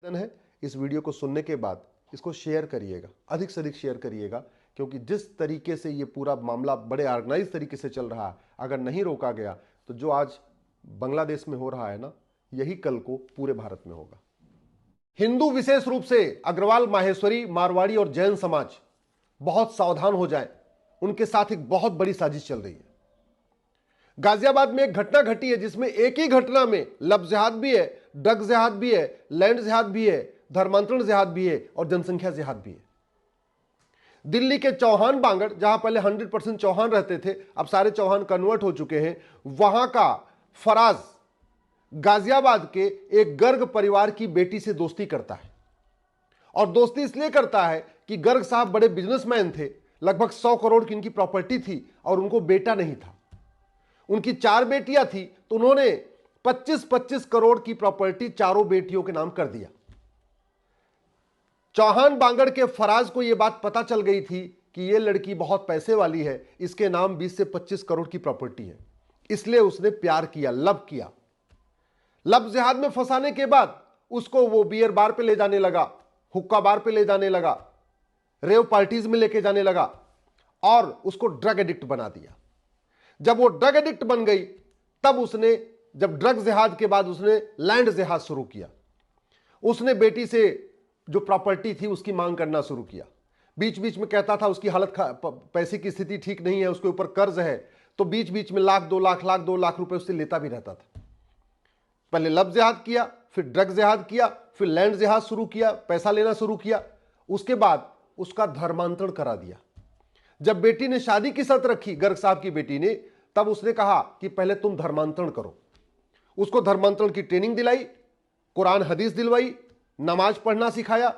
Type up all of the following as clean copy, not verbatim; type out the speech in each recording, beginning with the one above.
है इस वीडियो को सुनने के बाद इसको शेयर करिएगा, अधिक से अधिक शेयर करिएगा, क्योंकि जिस तरीके से ये पूरा मामला बड़े ऑर्गेनाइज तरीके से चल रहा है, अगर नहीं रोका गया तो जो आज बांग्लादेश में हो रहा है ना, यही कल को पूरे भारत में होगा। हिंदू विशेष रूप से अग्रवाल, माहेश्वरी, मारवाड़ी और जैन समाज बहुत सावधान हो जाएं, उनके साथ एक बहुत बड़ी साजिश चल रही है। गाजियाबाद में एक घटना घटी है जिसमें एक ही घटना में लव जिहाद भी है, ड्रग जिहाद भी है, लैंड जिहाद भी है, धर्मांतरण जिहाद भी है और जनसंख्या जिहाद भी है। दिल्ली के चौहान बांगड़, जहां पहले 100% चौहान रहते थे, अब सारे चौहान कन्वर्ट हो चुके हैं, वहां का फराज गाजियाबाद के एक गर्ग परिवार की बेटी से दोस्ती करता है। और दोस्ती इसलिए करता है कि गर्ग साहब बड़े बिजनेसमैन थे, लगभग 100 करोड़ की इनकी प्रॉपर्टी थी और उनको बेटा नहीं था। उनकी 4 बेटियां थी, तो उन्होंने 25-25 करोड़ की प्रॉपर्टी चारों बेटियों के नाम कर दिया। चौहान बांगड़ के फराज को यह बात पता चल गई थी कि यह लड़की बहुत पैसे वाली है, इसके नाम 20 से 25 करोड़ की प्रॉपर्टी है, इसलिए उसने प्यार किया, लव किया। लव जिहाद में फंसाने के बाद उसको वो बियर बार पे ले जाने लगा, हुक्का बार पे ले जाने लगा, रेव पार्टीज में लेके जाने लगा और उसको ड्रग एडिक्ट बना दिया। जब वो ड्रग एडिक्ट बन गई, तब उसने, जब ड्रग जिहाद के बाद उसने लैंड जिहाद शुरू किया। उसने बेटी से जो प्रॉपर्टी थी उसकी मांग करना शुरू किया। बीच बीच में कहता था उसकी हालत, पैसे की स्थिति ठीक नहीं है, उसके ऊपर कर्ज है, तो बीच बीच में लाख 2 लाख रुपए उससे लेता भी रहता था। पहले लव जिहाद किया, फिर ड्रग जिहाद किया, फिर लैंड जिहाद शुरू किया, पैसा लेना शुरू किया। उसके बाद उसका धर्मांतरण करा दिया। जब बेटी ने शादी की शर्त रखी, गर्ग साहब की बेटी ने, तब उसने कहा कि पहले तुम धर्मांतरण करो। उसको धर्मांतरण की ट्रेनिंग दिलाई, कुरान हदीस दिलवाई, नमाज पढ़ना सिखाया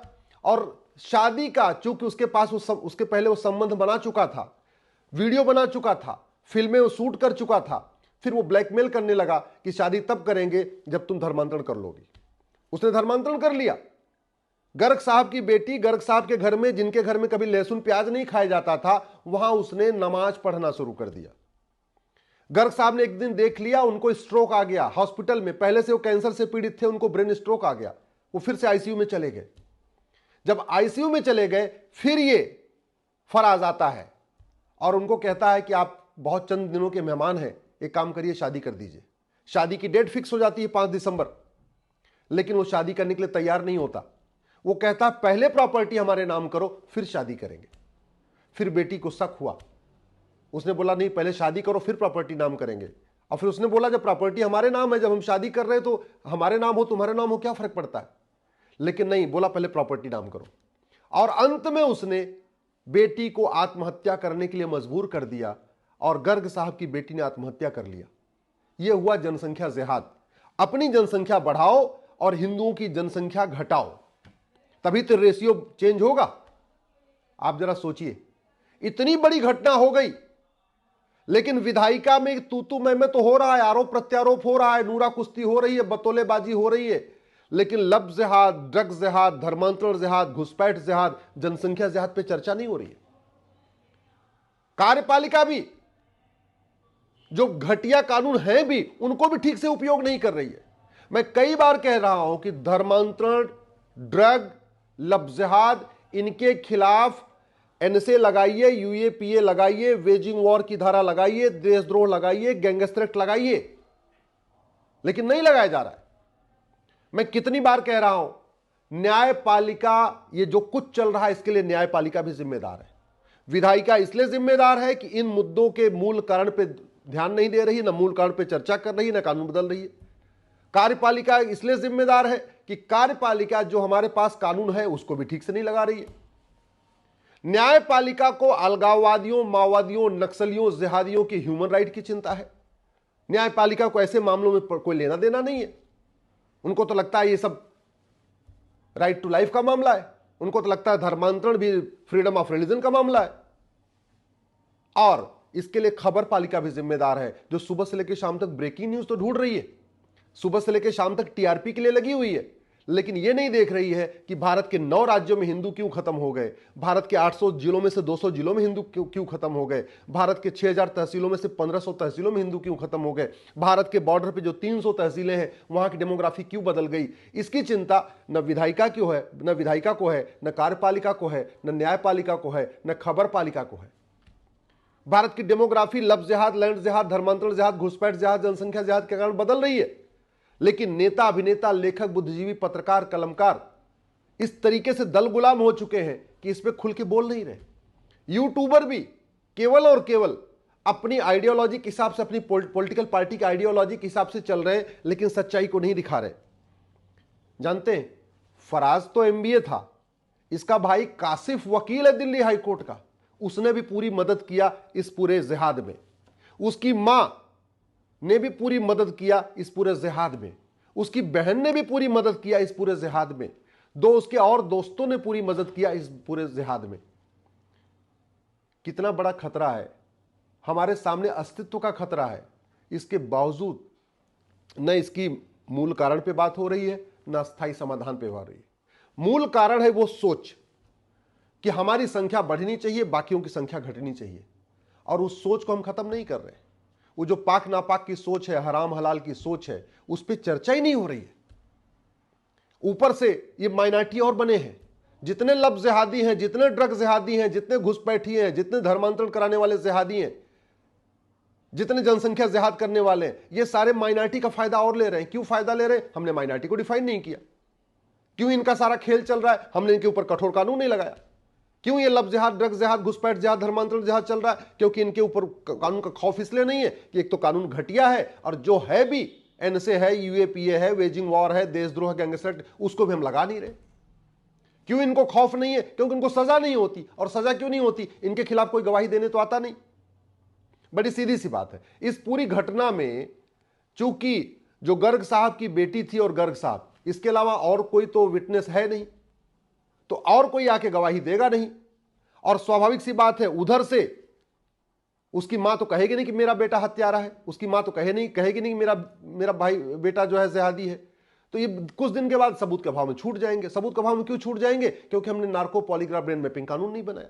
और शादी का, चूंकि उसके पास उसके पहले वो संबंध बना चुका था, वीडियो बना चुका था, फिल्में वो शूट कर चुका था, फिर वो ब्लैकमेल करने लगा कि शादी तब करेंगे जब तुम धर्मांतरण कर लोगी। उसने धर्मांतरण कर लिया। गर्ग साहब की बेटी, गर्ग साहब के घर में, जिनके घर में कभी लहसुन प्याज नहीं खाया जाता था, वहां उसने नमाज पढ़ना शुरू कर दिया। गर्ग साहब ने एक दिन देख लिया, उनको स्ट्रोक आ गया हॉस्पिटल में। पहले से वो कैंसर से पीड़ित थे, उनको ब्रेन स्ट्रोक आ गया, वो फिर से आईसीयू में चले गए। जब आईसीयू में चले गए, फिर ये फराज आता है और उनको कहता है कि आप बहुत चंद दिनों के मेहमान हैं, एक काम करिए, शादी कर दीजिए। शादी की डेट फिक्स हो जाती है 5 दिसंबर, लेकिन वो शादी करने के लिए तैयार नहीं होता। वो कहता है पहले प्रॉपर्टी हमारे नाम करो, फिर शादी करेंगे। फिर बेटी को शक हुआ, उसने बोला नहीं, पहले शादी करो फिर प्रॉपर्टी नाम करेंगे। और फिर उसने बोला जब प्रॉपर्टी हमारे नाम है, जब हम शादी कर रहे हैं तो हमारे नाम हो तुम्हारे नाम हो, क्या फर्क पड़ता है। लेकिन नहीं, बोला पहले प्रॉपर्टी नाम करो। और अंत में उसने बेटी को आत्महत्या करने के लिए मजबूर कर दिया और गर्ग साहब की बेटी ने आत्महत्या कर लिया। यह हुआ जनसंख्या जिहाद। अपनी जनसंख्या बढ़ाओ और हिंदुओं की जनसंख्या घटाओ, तभी तो रेशियो चेंज होगा। आप जरा सोचिए, इतनी बड़ी घटना हो गई, लेकिन विधायिका में तू मैं तो हो रहा है, आरोप प्रत्यारोप हो रहा है, नूरा कुश्ती हो रही है, बतौलेबाजी हो रही है, लेकिन लव जिहाद, ड्रग जिहाद, धर्मांतरण जिहाद, घुसपैठ जिहाद, जनसंख्या जिहाद पे चर्चा नहीं हो रही है। कार्यपालिका भी, जो घटिया कानून हैं भी, उनको भी ठीक से उपयोग नहीं कर रही है। मैं कई बार कह रहा हूं कि धर्मांतरण, ड्रग, लव जिहाद, इनके खिलाफ एनएसए लगाइए, यूएपीए लगाइए, वेजिंग वॉर की धारा लगाइए, देशद्रोह लगाइए, गैंगस्टर एक्ट लगाइए, लेकिन नहीं लगाया जा रहा है। मैं कितनी बार कह रहा हूं, न्यायपालिका, ये जो कुछ चल रहा है इसके लिए न्यायपालिका भी जिम्मेदार है। विधायिका इसलिए जिम्मेदार है कि इन मुद्दों के मूल कारण पे ध्यान नहीं दे रही, ना मूल कारण पे चर्चा कर रही है, ना कानून बदल रही है। कार्यपालिका इसलिए जिम्मेदार है कि कार्यपालिका जो हमारे पास कानून है उसको भी ठीक से नहीं लगा रही है। न्यायपालिका को अलगाववादियों, माओवादियों, नक्सलियों, जिहादियों की ह्यूमन राइट की चिंता है। न्यायपालिका को ऐसे मामलों में कोई लेना देना नहीं है। उनको तो लगता है ये सब राइट टू लाइफ का मामला है, उनको तो लगता है धर्मांतरण भी फ्रीडम ऑफ रिलीजन का मामला है। और इसके लिए खबर पालिका भी जिम्मेदार है, जो सुबह से लेकर शाम तक ब्रेकिंग न्यूज तो ढूंढ रही है, सुबह से लेकर शाम तक टीआरपी के लिए लगी हुई है, लेकिन यह नहीं देख रही है कि भारत के 9 राज्यों में हिंदू क्यों खत्म हो गए, भारत के 800 जिलों में से 200 जिलों में हिंदू क्यों खत्म हो गए, भारत के 6000 तहसीलों में से 1500 तहसीलों में हिंदू क्यों खत्म हो गए, भारत के बॉर्डर पे जो 300 तहसीलें हैं वहां की डेमोग्राफी क्यों बदल गई। इसकी चिंता न विधायिका को है, न विधायिका को है, न कार्यपालिका को है, न न्यायपालिका को है, न खबर पालिका को है। भारत की डेमोग्राफी लफ्ज जिहाद, लैंड जिहाद, धर्मांतरण जिहाद, घुसपैठ जिहाद, जनसंख्या जिहाद के कारण बदल रही है, लेकिन नेता, अभिनेता, लेखक, बुद्धिजीवी, पत्रकार, कलमकार इस तरीके से दल गुलाम हो चुके हैं कि इस पे खुल के बोल नहीं रहे। यूट्यूबर भी केवल और केवल अपनी आइडियोलॉजी के हिसाब से, अपनी पॉलिटिकल पार्टी की आइडियोलॉजी के हिसाब से चल रहे हैं, लेकिन सच्चाई को नहीं दिखा रहे। जानते हैं, फराज तो एमबीए था, इसका भाई कासिफ वकील है दिल्ली हाई कोर्ट का, उसने भी पूरी मदद किया इस पूरे जिहाद में। उसकी मां ने भी पूरी मदद किया इस पूरे जिहाद में, उसकी बहन ने भी पूरी मदद किया इस पूरे जिहाद में, 2 उसके और दोस्तों ने पूरी मदद किया इस पूरे जिहाद में। कितना बड़ा खतरा है, हमारे सामने अस्तित्व का खतरा है, इसके बावजूद न इसकी मूल कारण पे बात हो रही है, न अस्थायी समाधान पे हो रही है। मूल कारण है वो सोच कि हमारी संख्या बढ़नी चाहिए, बाकियों की संख्या घटनी चाहिए, और उस सोच को हम खत्म नहीं कर रहे। वो जो पाक नापाक की सोच है, हराम हलाल की सोच है, उस पर चर्चा ही नहीं हो रही है। ऊपर से ये माइनॉरिटी और बने हैं, जितने लफ्ज जिहादी हैं, जितने ड्रग जिहादी हैं, जितने घुसपैठी हैं, जितने धर्मांतरण कराने वाले जिहादी हैं, जितने जनसंख्या जिहाद करने वाले हैं, ये सारे माइनॉरिटी का फायदा और ले रहे हैं। क्यों फायदा ले रहे हैं? हमने माइनॉरिटी को डिफाइन नहीं किया। क्यों इनका सारा खेल चल रहा है? हमने इनके ऊपर कठोर कानून नहीं लगाया। क्यों ये लफ्ज जिहाद, ड्रग जिहाद, घुसपैठ जिहाद, धर्मांतरण जिहाद चल रहा है? क्योंकि इनके ऊपर कानून का खौफ इसलिए नहीं है कि एक तो कानून घटिया है, और जो है भी एनएसए है, यूएपीए है, वेजिंग वॉर है, देशद्रोह गैंगस्टर एक्ट, उसको भी हम लगा नहीं रहे। क्यों इनको खौफ नहीं है? क्योंकि इनको सजा नहीं होती। और सजा क्यों नहीं होती? इनके खिलाफ कोई गवाही देने तो आता नहीं। बड़ी सीधी सी बात है। इस पूरी घटना में चूंकि जो गर्ग साहब की बेटी थी और गर्ग साहब, इसके अलावा और कोई तो विटनेस है नहीं, तो और कोई आके गवाही देगा नहीं। और स्वाभाविक सी बात है, उधर से उसकी मां तो कहेगी नहीं कि मेरा बेटा हत्यारा है, उसकी मां तो कहेगी नहीं मेरा भाई बेटा जो है जिहादी है। तो ये कुछ दिन के बाद सबूत के अभाव में छूट जाएंगे। सबूत के अभाव में क्यों छूट जाएंगे? क्योंकि हमने नार्को पॉलीग्राफ ब्रेन मैपिंग कानून नहीं बनाया।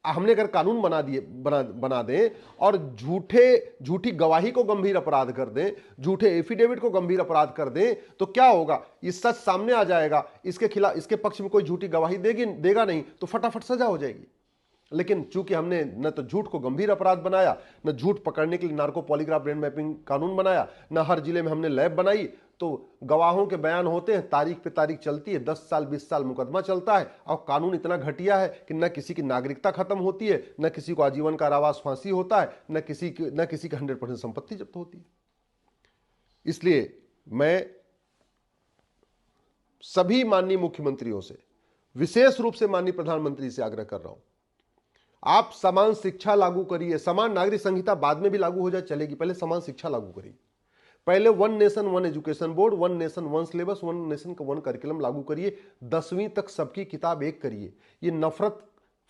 हमने अगर कानून बना दें और झूठी गवाही को गंभीर अपराध कर दें, झूठे एफिडेविट को गंभीर अपराध कर दें, तो क्या होगा? ये सच सामने आ जाएगा, इसके खिलाफ, इसके पक्ष में कोई झूठी गवाही देगा नहीं, तो फटाफट सजा हो जाएगी। लेकिन चूंकि हमने न तो झूठ को गंभीर अपराध बनाया, न झूठ पकड़ने के लिए नार्को पॉलीग्राफ ब्रेन मैपिंग कानून बनाया, न हर जिले में हमने लैब बनाई, तो गवाहों के बयान होते हैं, तारीख पे तारीख चलती है, 10 साल 20 साल मुकदमा चलता है, और कानून इतना घटिया है कि न किसी की नागरिकता खत्म होती है, न किसी को आजीवन कारावास फांसी होता है, न किसी की 100% संपत्ति जब्त होती है। इसलिए मैं सभी माननीय मुख्यमंत्रियों से, विशेष रूप से माननीय प्रधानमंत्री से आग्रह कर रहा हूं, आप समान शिक्षा लागू करिए। समान नागरिक संहिता बाद में भी लागू हो जाए चलेगी, पहले समान शिक्षा लागू करिए। पहले 1 nation 1 education board, 1 nation 1 syllabus, 1 nation 1 curriculum लागू करिए। 10वीं तक सबकी किताब एक करिए। ये नफरत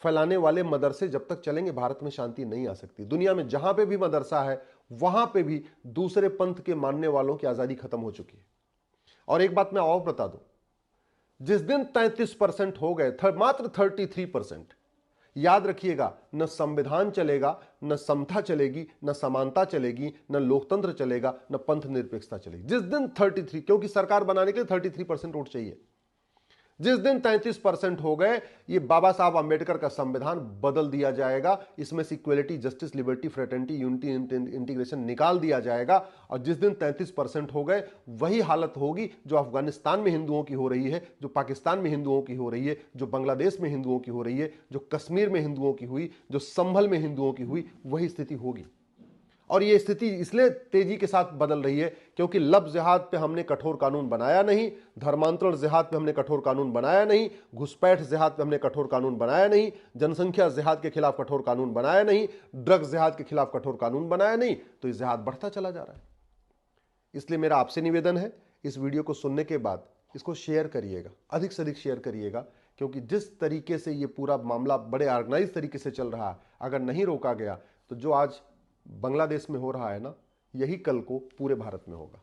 फैलाने वाले मदरसे जब तक चलेंगे, भारत में शांति नहीं आ सकती। दुनिया में जहां पे भी मदरसा है, वहां पे भी दूसरे पंथ के मानने वालों की आजादी खत्म हो चुकी है। और एक बात मैं और बता दूं, जिस दिन 33% हो गए, मात्र 33%, याद रखिएगा, न संविधान चलेगा, न समता चलेगी, न समानता चलेगी, न लोकतंत्र चलेगा, न पंथ निरपेक्षता चलेगी। जिस दिन 33, क्योंकि सरकार बनाने के लिए 33% वोट चाहिए, जिस दिन 33% हो गए, ये बाबा साहब अंबेडकर का संविधान बदल दिया जाएगा। इसमें से equality, justice, liberty, fraternity, unity, integration निकाल दिया जाएगा। और जिस दिन 33% हो गए, वही हालत होगी जो अफगानिस्तान में हिंदुओं की हो रही है, जो पाकिस्तान में हिंदुओं की हो रही है, जो बांग्लादेश में हिंदुओं की हो रही है, जो कश्मीर में हिंदुओं की हुई, जो संभल में हिंदुओं की हुई, वही स्थिति होगी। और ये स्थिति इसलिए तेजी के साथ बदल रही है क्योंकि लफ्ज जिहाद पे हमने कठोर कानून बनाया नहीं, धर्मांतरण जिहाद पे हमने कठोर कानून बनाया नहीं, घुसपैठ जिहाद पे हमने कठोर कानून बनाया नहीं, जनसंख्या जिहाद के खिलाफ कठोर कानून बनाया नहीं, ड्रग्स जिहाद के खिलाफ कठोर कानून बनाया नहीं, तो ये जिहाद बढ़ता चला जा रहा है। इसलिए मेरा आपसे निवेदन है, इस वीडियो को सुनने के बाद इसको शेयर करिएगा, अधिक से अधिक शेयर करिएगा, क्योंकि जिस तरीके से ये पूरा मामला बड़े ऑर्गेनाइज तरीके से चल रहा है, अगर नहीं रोका गया तो जो आज बांग्लादेश में हो रहा है ना, यही कल को पूरे भारत में होगा।